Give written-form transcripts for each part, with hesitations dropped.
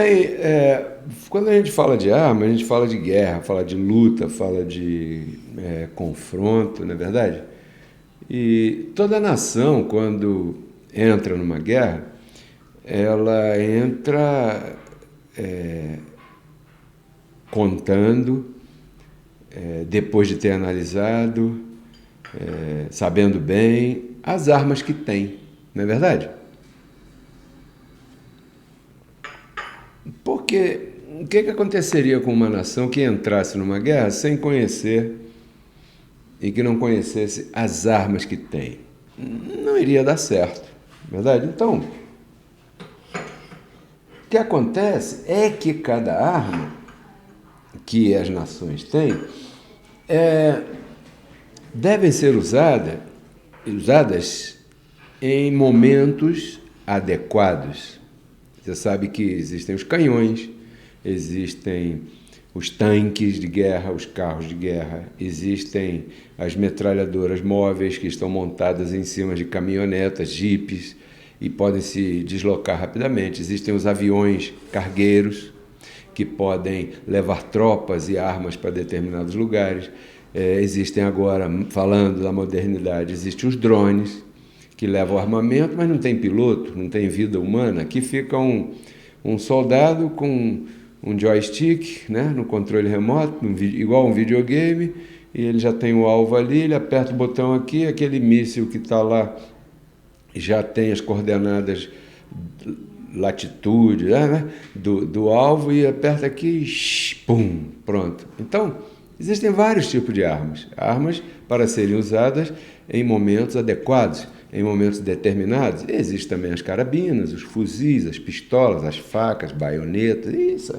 Bem, quando a gente fala de arma, a gente fala de guerra, fala de luta, fala de confronto, não é verdade? E toda nação, quando entra numa guerra, ela entra contando, depois de ter analisado, sabendo bem as armas que tem, não é verdade? Porque o que aconteceria com uma nação que entrasse numa guerra sem conhecer e que não conhecesse as armas que tem? Não iria dar certo, não é verdade? Então, o que acontece é que cada arma que as nações têm devem ser usadas em momentos adequados. Você sabe que existem os canhões, existem os tanques de guerra, os carros de guerra, existem as metralhadoras móveis que estão montadas em cima de caminhonetas, jipes e podem se deslocar rapidamente. Existem os aviões cargueiros que podem levar tropas e armas para determinados lugares. Existem agora, falando da modernidade, existem os drones que levam armamento, mas não tem piloto, não tem vida humana. Aqui fica um soldado com um joystick, né, no controle remoto, igual um videogame, e ele já tem o alvo ali, ele aperta o botão aqui, aquele míssil que está lá já tem as coordenadas, latitude, né, do alvo, e aperta aqui e pum, pronto. Então, existem vários tipos de armas. Armas para serem usadas em momentos adequados, em momentos determinados. Existem também as carabinas, os fuzis, as pistolas, as facas, baionetas, isso,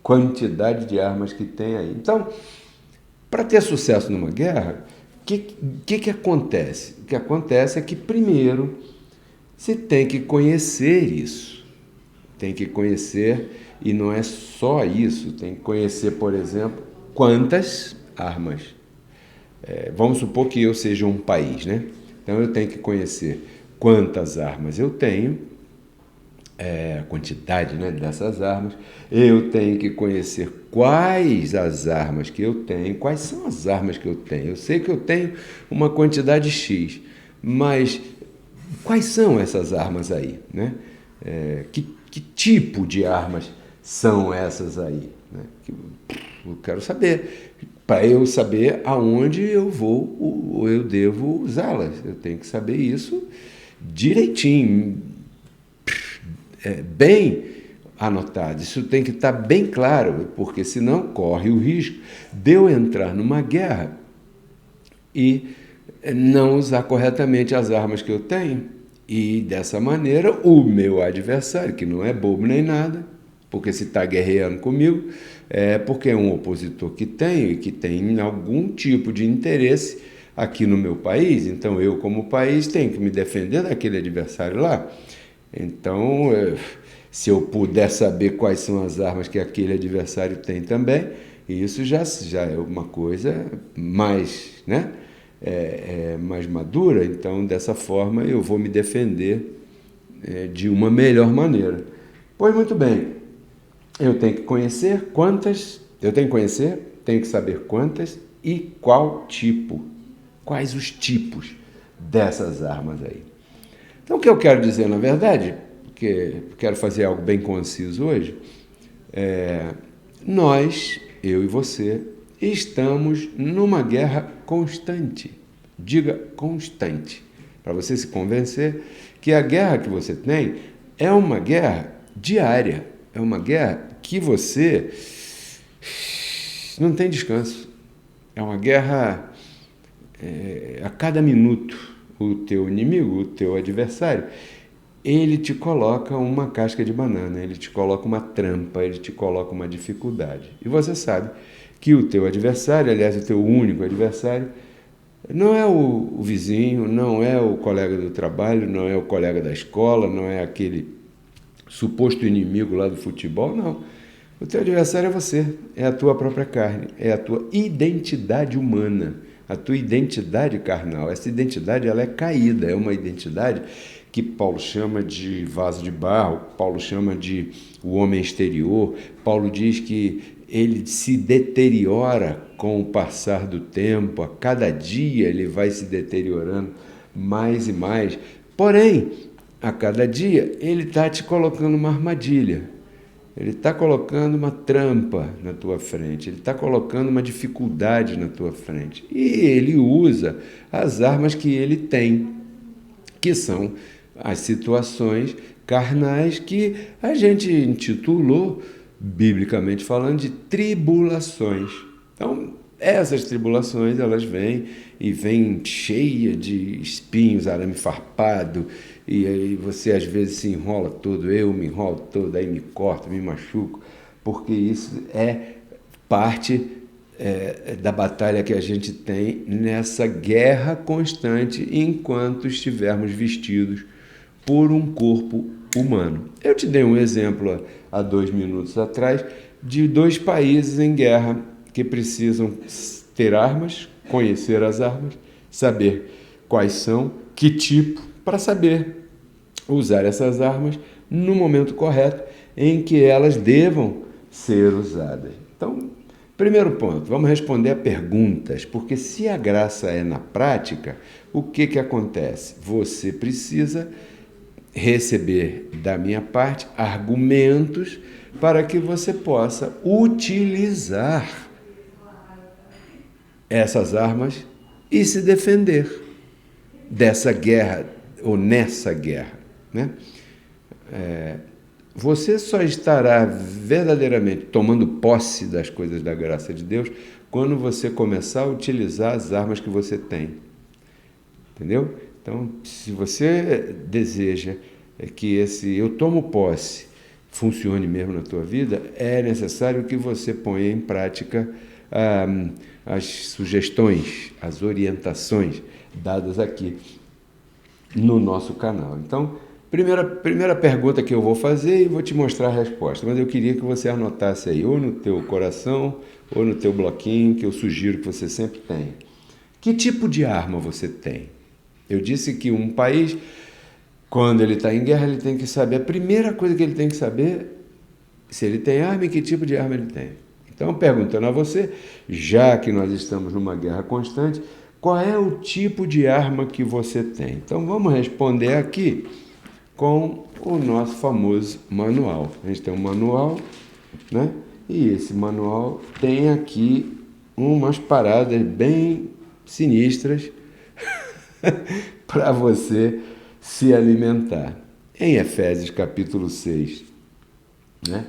quantidade de armas que tem aí. Então, para ter sucesso numa guerra, o que acontece? O que acontece é que, primeiro, você tem que conhecer isso. Tem que conhecer, e não é só isso, tem que conhecer, por exemplo, quantas armas. Vamos supor que eu seja um país, né? Então eu tenho que conhecer quantas armas eu tenho, a quantidade, né, dessas armas. Eu tenho que conhecer quais as armas que eu tenho, quais são as armas que eu tenho. Eu sei que eu tenho uma quantidade X, mas quais são essas armas aí, né? Que tipo de armas são essas aí, né? Eu quero saber, para eu saber aonde eu vou ou eu devo usá-las. Eu tenho que saber isso direitinho, bem anotado. Isso tem que estar bem claro, porque senão corre o risco de eu entrar numa guerra e não usar corretamente as armas que eu tenho. E dessa maneira o meu adversário, que não é bobo nem nada, porque se está guerreando comigo, é porque é um opositor que tenho e que tem algum tipo de interesse aqui no meu país. Então eu, como país, tenho que me defender daquele adversário lá. Então, se eu puder saber quais são as armas que aquele adversário tem também, isso já é uma coisa mais, né, mais madura. Então, dessa forma, eu vou me defender de uma melhor maneira. Pois muito bem, eu tenho que conhecer tenho que saber quantas e qual tipo, quais os tipos dessas armas aí. Então, o que eu quero dizer, na verdade, porque quero fazer algo bem conciso hoje, nós, eu e você, estamos numa guerra constante. Diga constante, para você se convencer que a guerra que você tem é uma guerra diária, é uma guerra que você não tem descanso. É uma guerra a cada minuto. O teu inimigo, o teu adversário, ele te coloca uma casca de banana, ele te coloca uma trampa, ele te coloca uma dificuldade. E você sabe que o teu adversário, aliás, o teu único adversário, não é o vizinho, não é o colega do trabalho, não é o colega da escola, não é aquele suposto inimigo lá do futebol, não. O teu adversário é você, é a tua própria carne, é a tua identidade humana. a tua identidade carnal. Essa identidade ela é caída, é uma identidade que Paulo chama de vaso de barro, Paulo chama de o homem exterior. Paulo diz que ele se deteriora com o passar do tempo, a cada dia ele vai se deteriorando mais e mais. Porém, a cada dia ele está te colocando uma armadilha, ele está colocando uma trampa na tua frente, ele está colocando uma dificuldade na tua frente. E ele usa as armas que ele tem, que são as situações carnais que a gente intitulou, biblicamente falando, de tribulações. Então, essas tribulações, elas vêm e vêm cheia de espinhos, arame farpado, e aí você às vezes se enrola todo, eu me enrolo todo, aí me corto, me machuco, porque isso é parte da batalha que a gente tem nessa guerra constante enquanto estivermos vestidos por um corpo humano. Eu te dei um exemplo há 2 minutos atrás de 2 países em guerra que precisam ter armas, conhecer as armas, saber quais são, que tipo, para saber usar essas armas no momento correto em que elas devam ser usadas. Então, primeiro ponto, vamos responder a perguntas, porque se a graça é na prática, o que acontece? Você precisa receber da minha parte argumentos para que você possa utilizar essas armas e se defender dessa guerra ou nessa guerra, né? Você só estará verdadeiramente tomando posse das coisas da graça de Deus quando você começar a utilizar as armas que você tem. Entendeu? Então, se você deseja que esse eu tomo posse funcione mesmo na tua vida, é necessário que você ponha em prática as sugestões, as orientações dadas aqui no nosso canal. Então, primeira pergunta que eu vou fazer e vou te mostrar a resposta, mas eu queria que você anotasse aí, ou no teu coração, ou no teu bloquinho, que eu sugiro que você sempre tenha. Que tipo de arma você tem? Eu disse que um país, quando ele está em guerra, ele tem que saber, a primeira coisa que ele tem que saber, se ele tem arma e que tipo de arma ele tem. Então, perguntando a você, já que nós estamos numa guerra constante, qual é o tipo de arma que você tem? Então, vamos responder aqui com o nosso famoso manual. A gente tem um manual, né? E esse manual tem aqui umas paradas bem sinistras para você se alimentar. Em Efésios capítulo 6, né?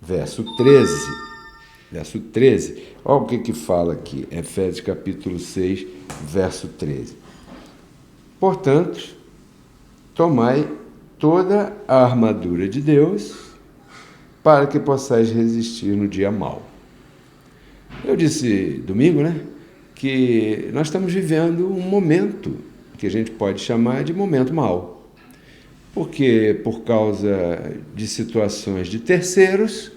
Verso 13, olha o que fala aqui, Efésios capítulo 6, verso 13. Portanto, tomai toda a armadura de Deus para que possais resistir no dia mau. Eu disse domingo, né, que nós estamos vivendo um momento que a gente pode chamar de momento mau. Porque, por causa de situações de terceiros,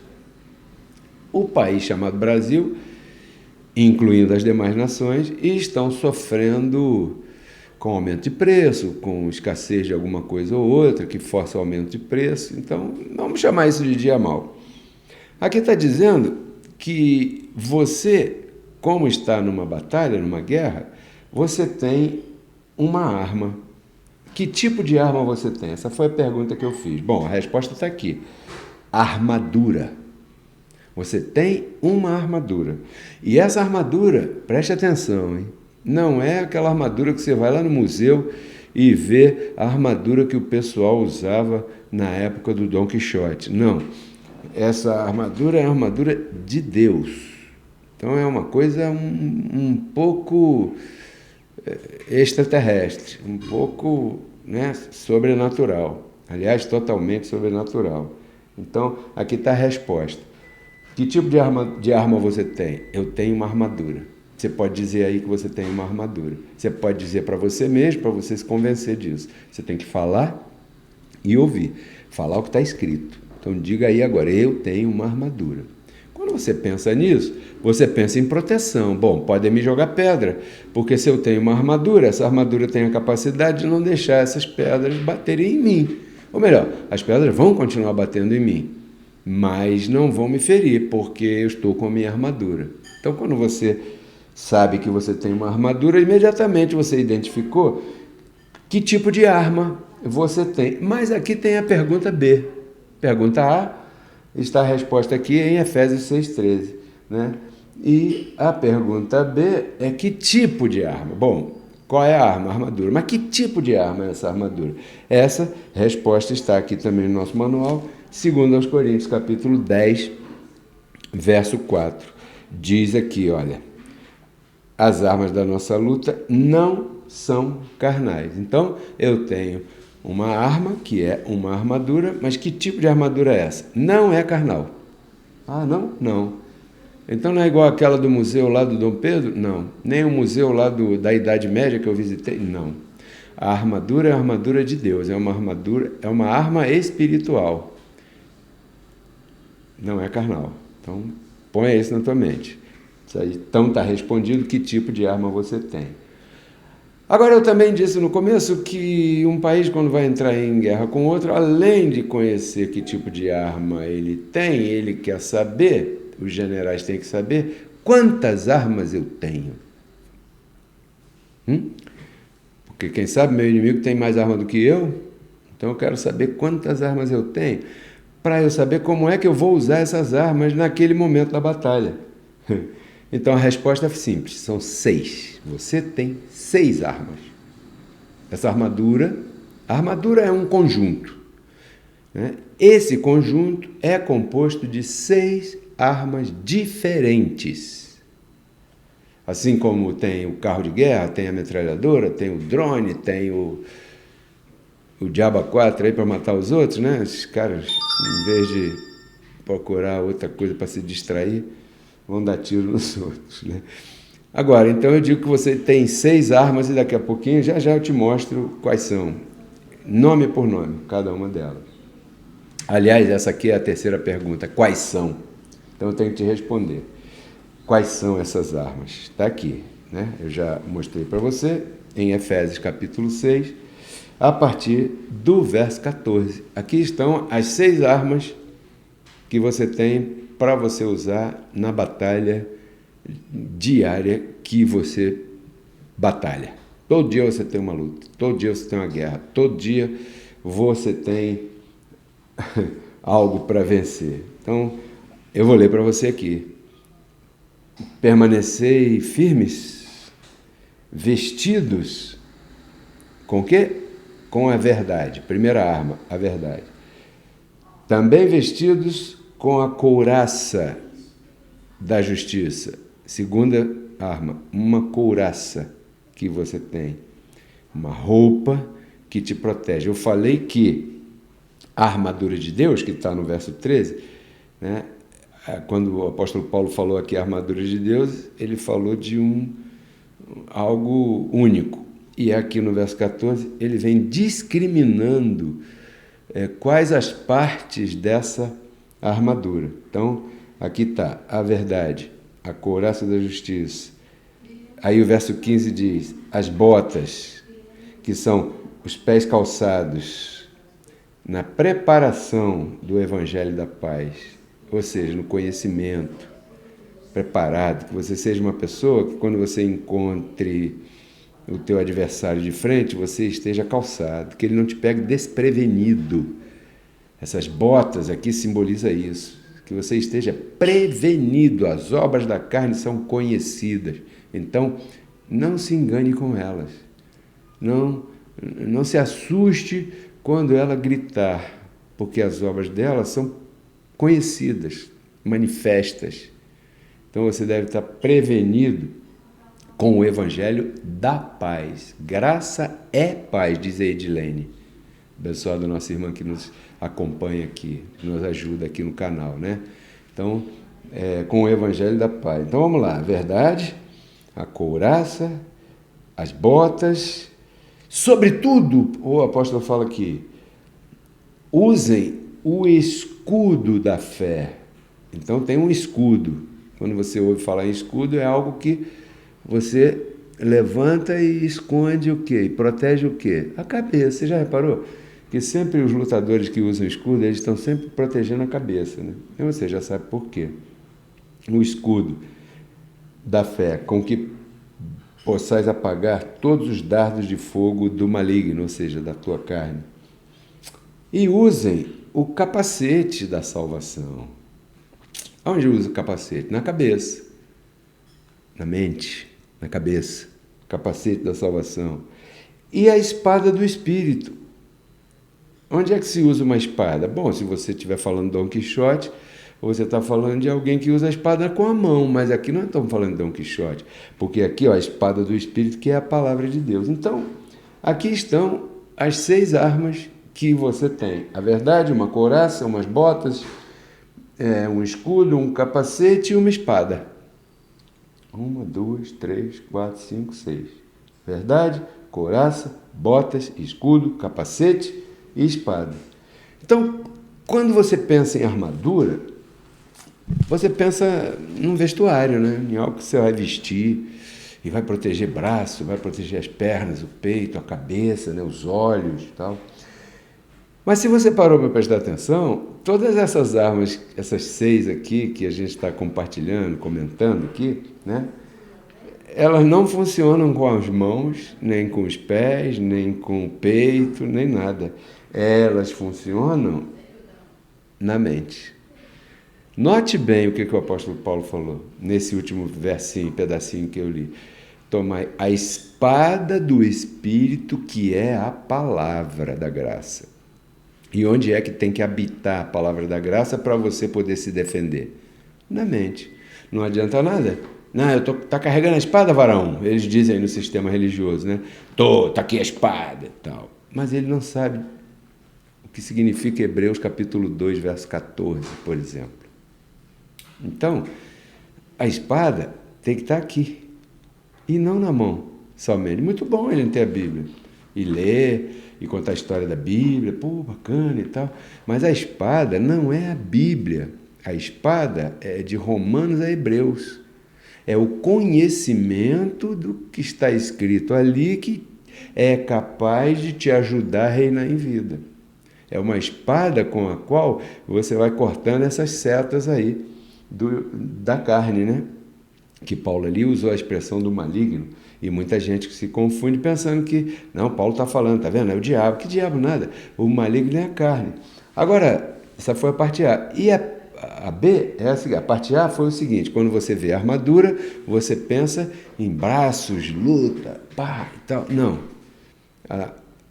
o país chamado Brasil, incluindo as demais nações, estão sofrendo com aumento de preço, com escassez de alguma coisa ou outra, que força o aumento de preço. Então, vamos chamar isso de dia mau. Aqui está dizendo que você, como está numa batalha, numa guerra, você tem uma arma. Que tipo de arma você tem? Essa foi a pergunta que eu fiz. Bom, a resposta está aqui. Armadura. Você tem uma armadura. E essa armadura, preste atenção, hein? Não é aquela armadura que você vai lá no museu e vê a armadura que o pessoal usava na época do Dom Quixote. Não. Essa armadura é a armadura de Deus. Então é uma coisa um pouco extraterrestre, um pouco, né, sobrenatural. Aliás, totalmente sobrenatural. Então, aqui está a resposta. Que tipo de arma você tem? Eu tenho uma armadura. Você pode dizer aí que você tem uma armadura. Você pode dizer para você mesmo, para você se convencer disso. Você tem que falar e ouvir. Falar o que está escrito. Então diga aí agora, eu tenho uma armadura. Quando você pensa nisso, você pensa em proteção. Bom, podem me jogar pedra, porque se eu tenho uma armadura, essa armadura tem a capacidade de não deixar essas pedras baterem em mim. Ou melhor, as pedras vão continuar batendo em mim, mas não vão me ferir, porque eu estou com a minha armadura. Então, quando você sabe que você tem uma armadura, imediatamente você identificou que tipo de arma você tem. Mas aqui tem a pergunta B. Pergunta A, está a resposta aqui em Efésios 6,13, né? E a pergunta B é que tipo de arma? Bom, qual é a arma? A armadura. Mas que tipo de arma é essa armadura? Essa resposta está aqui também no nosso manual, 2 Coríntios, capítulo 10, verso 4. Diz aqui, olha, as armas da nossa luta não são carnais. Então, eu tenho uma arma, que é uma armadura, mas que tipo de armadura é essa? Não é carnal. Ah, não? Não. Então não é igual aquela do museu lá do Dom Pedro? Não. Nem o museu lá da Idade Média que eu visitei? Não. A armadura é a armadura de Deus, é uma armadura, é uma arma espiritual. Não é carnal. Então, ponha isso na tua mente. Então está respondido que tipo de arma você tem. Agora, eu também disse no começo que um país, quando vai entrar em guerra com outro, além de conhecer que tipo de arma ele tem, ele quer saber, os generais têm que saber, quantas armas eu tenho. Porque quem sabe meu inimigo tem mais arma do que eu, então eu quero saber quantas armas eu tenho, para eu saber como é que eu vou usar essas armas naquele momento da batalha. Então a resposta é simples, são 6. Você tem 6 armas. Essa armadura, a armadura é um conjunto, né? Esse conjunto é composto de 6 armas diferentes. Assim como tem o carro de guerra, tem a metralhadora, tem o drone, tem o Diabo 4 aí para matar os outros, né? Esses caras, em vez de procurar outra coisa para se distrair, vão dar tiro nos outros, né? Agora, então eu digo que você tem 6 armas e daqui a pouquinho, já eu te mostro quais são, nome por nome, cada uma delas. Aliás, essa aqui é a terceira pergunta, quais são? Então eu tenho que te responder. Quais são essas armas? Está aqui, né? Eu já mostrei para você em Efésios capítulo 6, a partir do verso 14. Aqui estão as 6 armas que você tem para você usar na batalha diária que você batalha. Todo dia você tem uma luta, todo dia você tem uma guerra, todo dia você tem algo para vencer. Então, eu vou ler para você aqui. Permanecei firmes, vestidos com o quê? Com a verdade. Primeira arma, a verdade. Também vestidos com a couraça da justiça. Segunda arma, uma couraça que você tem. Uma roupa que te protege. Eu falei que a armadura de Deus, que está no verso 13, né? Quando o apóstolo Paulo falou aqui a armadura de Deus, ele falou de algo único. E aqui no verso 14, ele vem discriminando quais as partes dessa armadura. Então, aqui está a verdade, a couraça da justiça. Aí o verso 15 diz, as botas, que são os pés calçados na preparação do evangelho da paz, ou seja, no conhecimento, preparado, que você seja uma pessoa que quando você encontre o teu adversário de frente, você esteja calçado, que ele não te pegue desprevenido. Essas botas aqui simbolizam isso, que você esteja prevenido, as obras da carne são conhecidas, então não se engane com elas, não se assuste quando ela gritar, porque as obras dela são conhecidas, manifestas. Então você deve estar prevenido com o evangelho da paz. Graça é paz, diz a Edilene, abençoada nossa irmã que nos acompanha aqui, que nos ajuda aqui no canal, né? Então, com o evangelho da paz. Então vamos lá, a verdade, a couraça, as botas, sobretudo, o apóstolo fala aqui, usem o escudo da fé. Então tem um escudo. Quando você ouve falar em escudo, é algo que você levanta e esconde o quê? E protege o quê? A cabeça. Você já reparou? Que sempre os lutadores que usam escudo, eles estão sempre protegendo a cabeça, né? E você já sabe por quê. O escudo da fé, com que possais apagar todos os dardos de fogo do maligno, ou seja, da tua carne. E usem o capacete da salvação. Onde usa o capacete? Na cabeça, na mente, na cabeça. Capacete da salvação. E a espada do Espírito. Onde é que se usa uma espada? Bom, se você estiver falando Dom Quixote, você está falando de alguém que usa a espada com a mão, mas aqui não estamos falando de Dom Quixote, porque aqui a espada do Espírito, que é a palavra de Deus. Então, aqui estão as 6 armas que você tem. A verdade, uma couraça, umas botas, um escudo, um capacete e uma espada. 1, 2, 3, 4, 5, 6. Verdade, couraça, botas, escudo, capacete e espada. Então, quando você pensa em armadura, você pensa num vestuário, né? Em algo que você vai vestir e vai proteger braço, vai proteger as pernas, o peito, a cabeça, né? Os olhos e tal. Mas se você parou para prestar atenção, todas essas armas, essas 6 aqui que a gente está compartilhando, comentando aqui, né? Elas não funcionam com as mãos, nem com os pés, nem com o peito, nem nada. Elas funcionam na mente. Note bem o que o apóstolo Paulo falou nesse último versinho, pedacinho que eu li. Tomai a espada do Espírito, que é a palavra da graça. E onde é que tem que habitar a palavra da graça para você poder se defender? Na mente. Não adianta nada. Não, tá carregando a espada, varão? Eles dizem aí no sistema religioso, né? Tá aqui a espada e tal. Mas ele não sabe o que significa Hebreus capítulo 2, verso 14, por exemplo. Então, a espada tem que estar aqui e não na mão somente. Muito bom ele ter a Bíblia e ler e contar a história da Bíblia, pô, bacana e tal. Mas a espada não é a Bíblia. A espada é de Romanos a Hebreus. É o conhecimento do que está escrito ali que é capaz de te ajudar a reinar em vida. É uma espada com a qual você vai cortando essas setas aí da carne, né? Que Paulo ali usou a expressão do maligno. E muita gente se confunde pensando que, não, Paulo está falando, tá vendo? É o diabo. Que diabo nada? O maligno é a carne. Agora, essa foi a parte A. E a B, a parte A foi o seguinte: quando você vê a armadura, você pensa em braços, luta, pá e tal. Não.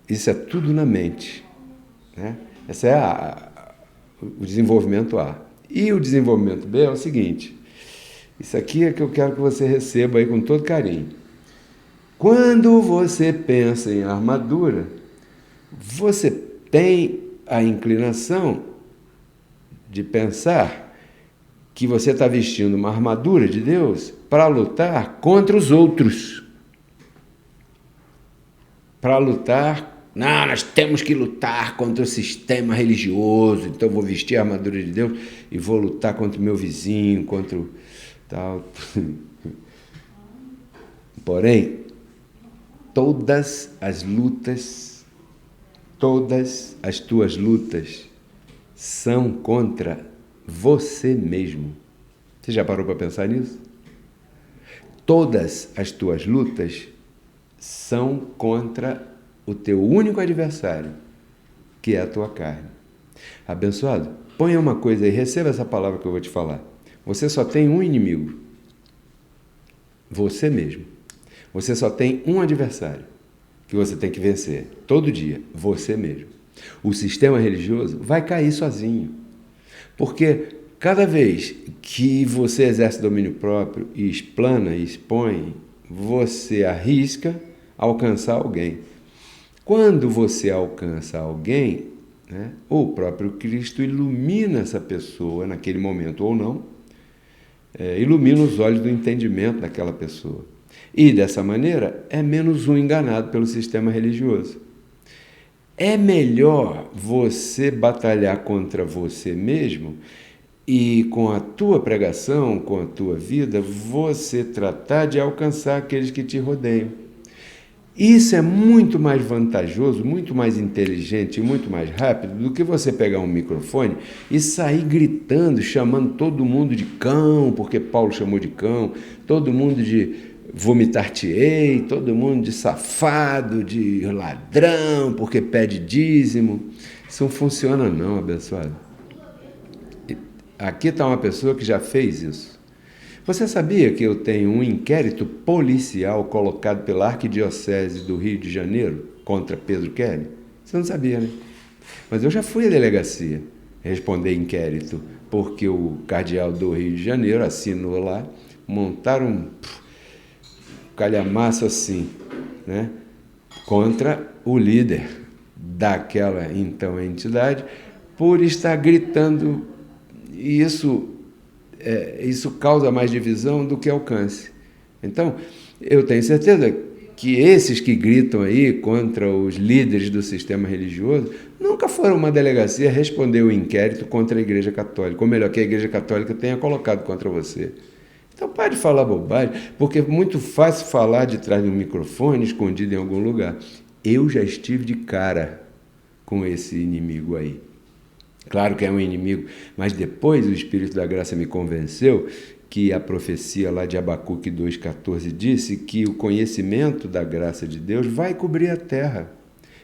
Isso é tudo na mente, né? Esse é o desenvolvimento A. E o desenvolvimento B é o seguinte: isso aqui é que eu quero que você receba aí com todo carinho. Quando você pensa em armadura, você tem a inclinação de pensar que você está vestindo uma armadura de Deus para lutar contra os outros. Para lutar, não, nós temos que lutar contra o sistema religioso, então eu vou vestir a armadura de Deus e vou lutar contra o meu vizinho, contra o tal. Porém, todas as tuas lutas são contra você mesmo. Você já parou para pensar nisso? Todas as tuas lutas são contra o teu único adversário, que é a tua carne. Abençoado, ponha uma coisa aí, receba essa palavra que eu vou te falar. Você só tem um inimigo, você mesmo. Você só tem um adversário que você tem que vencer todo dia, você mesmo. O sistema religioso vai cair sozinho, porque cada vez que você exerce domínio próprio e explana e expõe, você arrisca alcançar alguém. Quando você alcança alguém, né, o próprio Cristo ilumina essa pessoa naquele momento ou não, ilumina os olhos do entendimento daquela pessoa. E, dessa maneira, é menos um enganado pelo sistema religioso. É melhor você batalhar contra você mesmo e com a tua pregação, com a tua vida, você tratar de alcançar aqueles que te rodeiam. Isso é muito mais vantajoso, muito mais inteligente e muito mais rápido do que você pegar um microfone e sair gritando, chamando todo mundo de cão, porque Paulo chamou de cão, todo mundo de vomitar-te-ei, todo mundo de safado, de ladrão, porque pede dízimo. Isso não funciona não, abençoado. Aqui está uma pessoa que já fez isso. Você sabia que eu tenho um inquérito policial colocado pela Arquidiocese do Rio de Janeiro contra Pedro Kelly? Você não sabia, né? Mas eu já fui à delegacia responder inquérito, porque o cardeal do Rio de Janeiro assinou lá, montaram um calhamaço assim, né? Contra o líder daquela então entidade por estar gritando. E isso causa mais divisão do que alcance. Então, eu tenho certeza que esses que gritam aí contra os líderes do sistema religioso nunca foram a uma delegacia responder o inquérito contra a Igreja Católica, ou melhor, que a Igreja Católica tenha colocado contra você. Então, pare de falar bobagem, porque é muito fácil falar de trás de um microfone, escondido em algum lugar. Eu já estive de cara com esse inimigo aí. Claro que é um inimigo, mas depois o Espírito da Graça me convenceu que a profecia lá de Abacuque 2,14 disse que o conhecimento da graça de Deus vai cobrir a terra.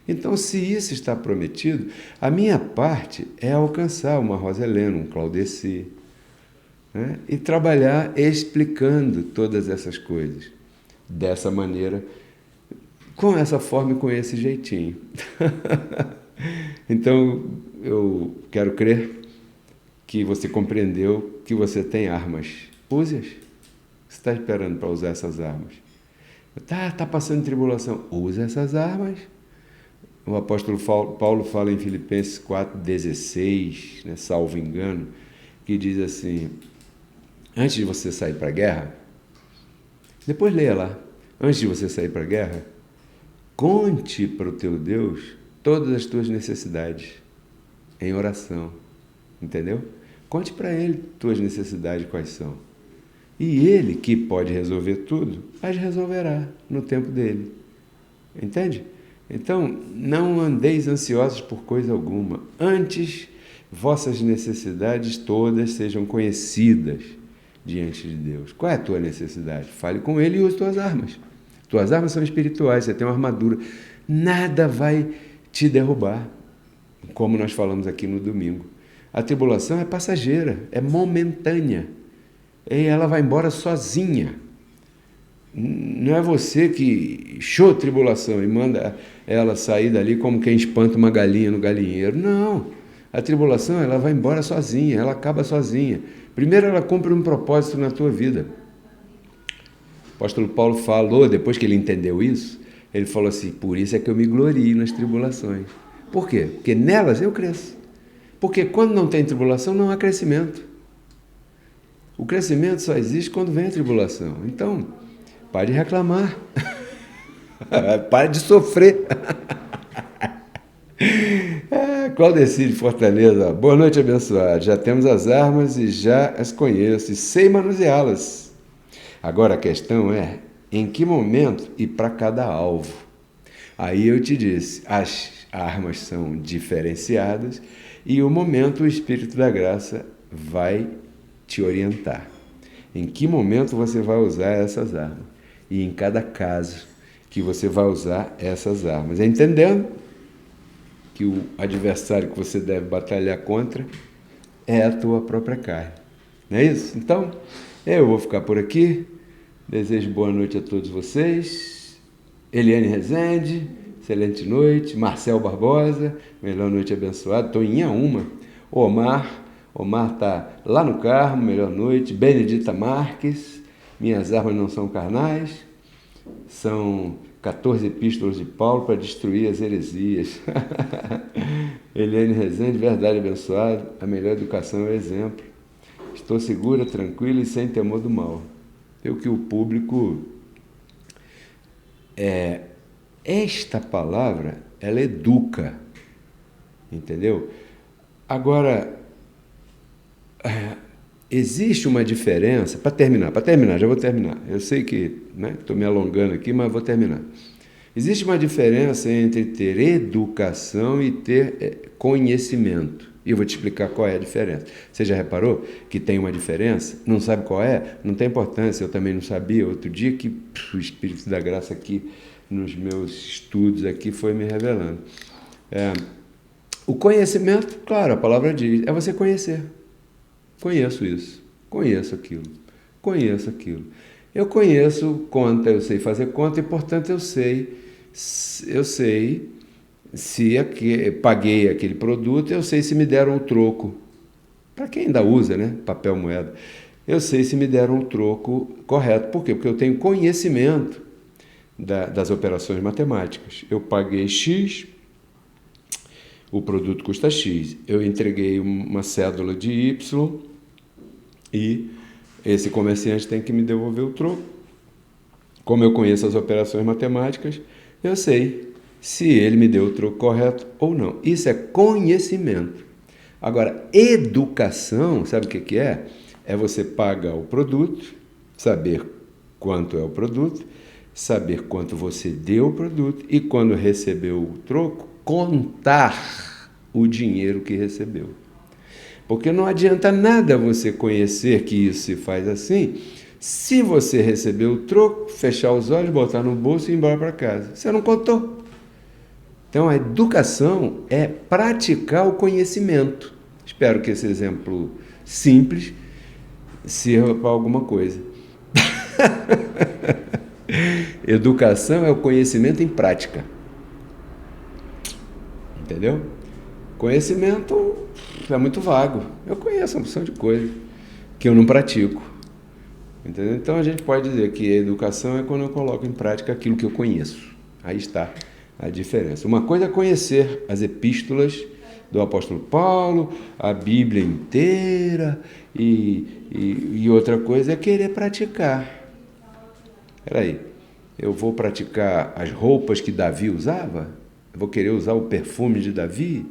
Então, se isso está prometido, a minha parte é alcançar uma Rosa Helena, um Claudeci, né? E trabalhar explicando todas essas coisas dessa maneira, com essa forma e com esse jeitinho. Então, eu quero crer que você compreendeu que você tem armas. Use-as. Você está esperando para usar essas armas. Está passando tribulação. Use essas armas. O apóstolo Paulo fala em Filipenses 4,16, né, salvo engano, que diz assim, antes de você sair para a guerra, depois leia lá, antes de você sair para a guerra, conte para o teu Deus todas as tuas necessidades em oração, entendeu? Conte para Ele tuas necessidades quais são. E Ele, que pode resolver tudo, as resolverá no tempo dele. Entende? Então, não andeis ansiosos por coisa alguma. Antes, vossas necessidades todas sejam conhecidas diante de Deus. Qual é a tua necessidade? Fale com Ele e use tuas armas. Tuas armas são espirituais, você tem uma armadura. Nada vai te derrubar, como nós falamos aqui no domingo. A tribulação é passageira, é momentânea. E ela vai embora sozinha. Não é você que show tribulação e manda ela sair dali como quem espanta uma galinha no galinheiro. Não. A tribulação ela vai embora sozinha, ela acaba sozinha. Primeiro ela cumpre um propósito na tua vida. O apóstolo Paulo falou, depois que ele entendeu isso, ele falou assim, por isso é que eu me glorio nas tribulações. Por quê? Porque nelas eu cresço. Porque quando não tem tribulação, não há crescimento. O crescimento só existe quando vem a tribulação. Então, pare de reclamar. Pare de sofrer. Claudeci de Fortaleza. Boa noite, abençoado. Já temos as armas e já as conheço e sei manuseá-las. Agora a questão é em que momento e para cada alvo. Aí eu te disse, as armas são diferenciadas e o momento o Espírito da Graça vai te orientar. Em que momento você vai usar essas armas? E em cada caso que você vai usar essas armas. Entendendo que o adversário que você deve batalhar contra é a tua própria carne. Não é isso? Então, eu vou ficar por aqui. Desejo boa noite a todos vocês. Eliane Rezende, excelente noite. Marcel Barbosa, melhor noite abençoada. Estou em Inhaúma. Omar está lá no Carmo, melhor noite. Benedita Marques, minhas armas não são carnais, são 14 epístolas de Paulo para destruir as heresias. Eliane Rezende, verdade abençoada, a melhor educação é o exemplo. Estou segura, tranquila e sem temor do mal. Eu que o público... esta palavra, ela educa, entendeu? Agora, existe uma diferença, para terminar, já vou terminar. Eu sei que estou me alongando aqui, mas vou terminar. Existe uma diferença entre ter educação e ter conhecimento. E eu vou te explicar qual é a diferença. Você já reparou que tem uma diferença? Não sabe qual é? Não tem importância, eu também não sabia. Outro dia que o Espírito da Graça aqui, nos meus estudos aqui, foi me revelando. O conhecimento, claro, a palavra diz, é você conhecer. Conheço isso, conheço aquilo, conheço aquilo. Eu conheço conta, eu sei fazer conta e, portanto, eu sei se paguei aquele produto, eu sei se me deram o troco. Para quem ainda usa, papel moeda. Eu sei se me deram o troco correto. Por quê? Porque eu tenho conhecimento das operações matemáticas. Eu paguei X, o produto custa X. Eu entreguei uma cédula de Y e esse comerciante tem que me devolver o troco. Como eu conheço as operações matemáticas, eu sei se ele me deu o troco correto ou não. Isso é conhecimento. Agora, educação, sabe o que é? É você pagar o produto, saber quanto é o produto, saber quanto você deu o produto e, quando recebeu o troco, contar o dinheiro que recebeu. Porque não adianta nada você conhecer que isso se faz assim, se você receber o troco, fechar os olhos, botar no bolso e ir embora para casa. Você não contou. Então, a educação é praticar o conhecimento. Espero que esse exemplo simples sirva para alguma coisa. Educação é o conhecimento em prática. Entendeu? Conhecimento é muito vago. Eu conheço uma opção de coisa que eu não pratico. Entendeu? Então a gente pode dizer que a educação é quando eu coloco em prática aquilo que eu conheço. Aí está a diferença. Uma coisa é conhecer as epístolas do apóstolo Paulo, a Bíblia inteira, e outra coisa é querer praticar. Espera aí, eu vou praticar as roupas que Davi usava? Eu vou querer usar o perfume de Davi?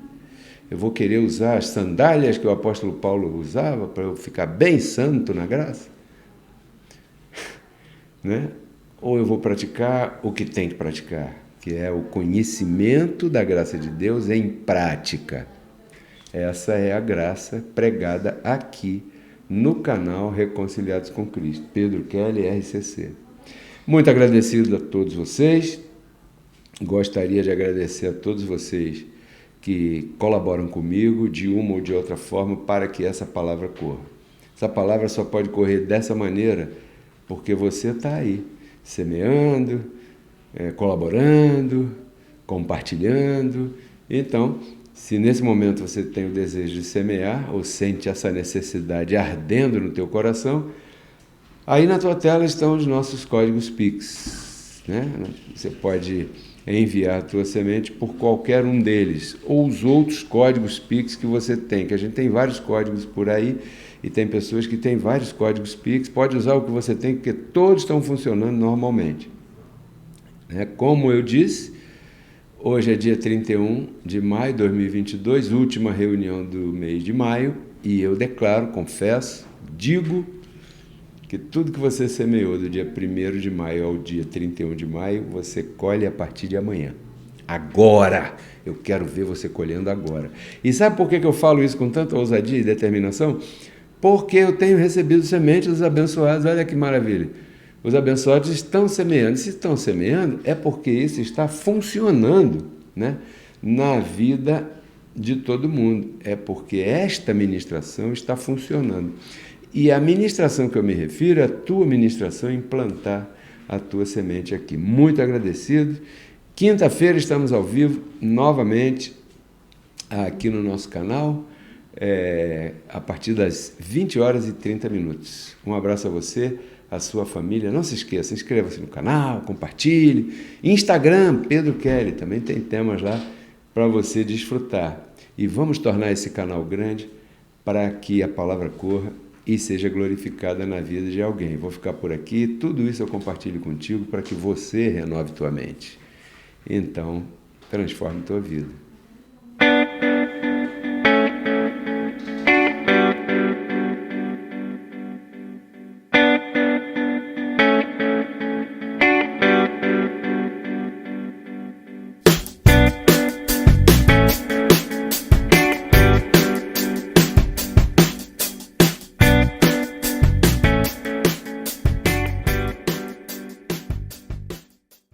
Eu vou querer usar as sandálias que o apóstolo Paulo usava para eu ficar bem santo na graça? Ou eu vou praticar o que tem que praticar, que é o conhecimento da graça de Deus em prática. Essa é a graça pregada aqui no canal Reconciliados com Cristo, Pedro Kelly, RCC. Muito agradecido a todos vocês. Gostaria de agradecer a todos vocês que colaboram comigo de uma ou de outra forma para que essa palavra corra. Essa palavra só pode correr dessa maneira porque você está aí, semeando, colaborando, compartilhando. Então, se nesse momento você tem o desejo de semear ou sente essa necessidade ardendo no teu coração, aí na tua tela estão os nossos códigos Pix. Você pode enviar a tua semente por qualquer um deles, ou os outros códigos Pix que você tem, que a gente tem vários códigos por aí, e tem pessoas que têm vários códigos Pix. Pode usar o que você tem, porque todos estão funcionando normalmente. Como eu disse, hoje é dia 31 de maio de 2022, última reunião do mês de maio, e eu declaro, confesso, digo que tudo que você semeou do dia 1º de maio ao dia 31 de maio, você colhe a partir de amanhã. Agora! Eu quero ver você colhendo agora. E sabe por que eu falo isso com tanta ousadia e determinação? Porque eu tenho recebido sementes dos abençoados. Olha que maravilha! Os abençoados estão semeando. Se estão semeando, é porque isso está funcionando, na vida de todo mundo. É porque esta ministração está funcionando. E a ministração que eu me refiro é a tua ministração em plantar a tua semente aqui. Muito agradecido. Quinta-feira estamos ao vivo novamente aqui no nosso canal, a partir das 20h30. Um abraço a você, a sua família. Não se esqueça, inscreva-se no canal, compartilhe. Instagram, Pedro Kelly, também tem temas lá para você desfrutar. E vamos tornar esse canal grande para que a palavra corra e seja glorificada na vida de alguém. Vou ficar por aqui, tudo isso eu compartilho contigo para que você renove tua mente. Então, transforme tua vida.